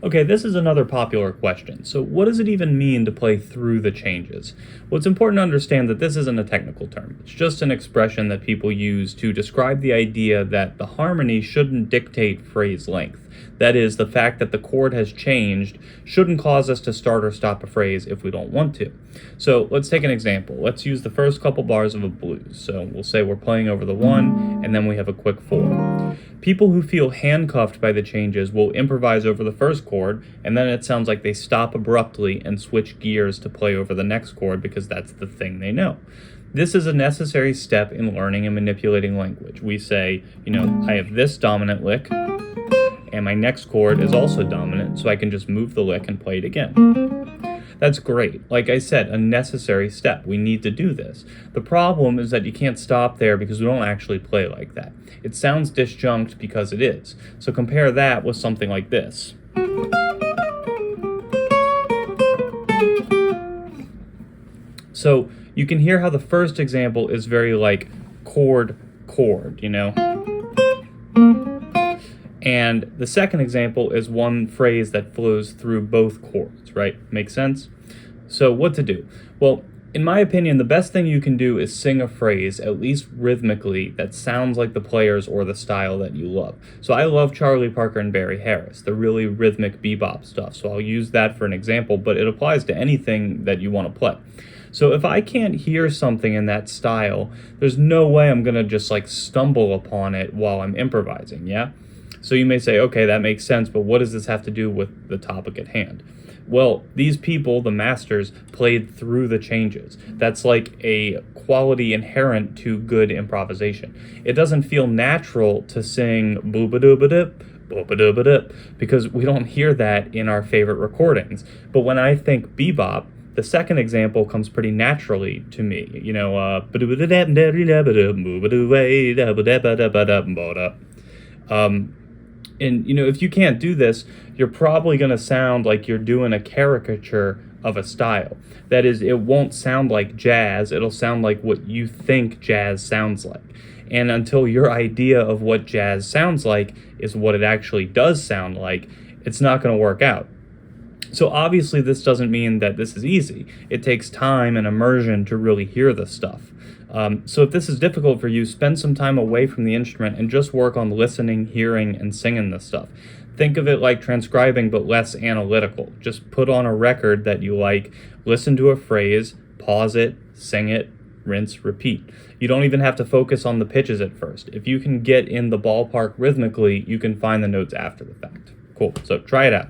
Okay, this is another popular question. So what does it even mean to play through the changes? Well, it's important to understand that this isn't a technical term. It's just an expression that people use to describe the idea that the harmony shouldn't dictate phrase length. That is, the fact that the chord has changed shouldn't cause us to start or stop a phrase if we don't want to. So let's take an example. Let's use the first couple bars of a blues. So we'll say we're playing over the 1, and then we have a quick 4. People who feel handcuffed by the changes will improvise over the first chord, and then it sounds like they stop abruptly and switch gears to play over the next chord because that's the thing they know. This is a necessary step in learning and manipulating language. We say, I have this dominant lick, and my next chord is also dominant, so I can just move the lick and play it again. That's great. Like I said, a necessary step. We need to do this. The problem is that you can't stop there because we don't actually play like that. It sounds disjunct because it is. So compare that with something like this. So you can hear how the first example is very like chord, And the second example is one phrase that flows through both chords, right? Make sense? So what to do? Well, in my opinion, the best thing you can do is sing a phrase, at least rhythmically, that sounds like the players or the style that you love. So I love Charlie Parker and Barry Harris, the really rhythmic bebop stuff. So I'll use that for an example, but it applies to anything that you want to play. So if I can't hear something in that style, there's no way I'm going to just like stumble upon it while I'm improvising, yeah? So you may say, okay, that makes sense, but what does this have to do with the topic at hand? Well, these people, the masters, played through the changes. That's like a quality inherent to good improvisation. It doesn't feel natural to sing boo-ba-doo-ba-dip, boo-ba-doo-ba-dip, because we don't hear that in our favorite recordings. But when I think bebop, the second example comes pretty naturally to me. And, if you can't do this, you're probably going to sound like you're doing a caricature of a style. That is, it won't sound like jazz. It'll sound like what you think jazz sounds like. And until your idea of what jazz sounds like is what it actually does sound like, it's not going to work out. So obviously this doesn't mean that this is easy. It takes time and immersion to really hear this stuff. So if this is difficult for you, spend some time away from the instrument and just work on listening, hearing, and singing this stuff. Think of it like transcribing, but less analytical. Just put on a record that you like, listen to a phrase, pause it, sing it, rinse, repeat. You don't even have to focus on the pitches at first. If you can get in the ballpark rhythmically, you can find the notes after the fact. Cool, so try it out.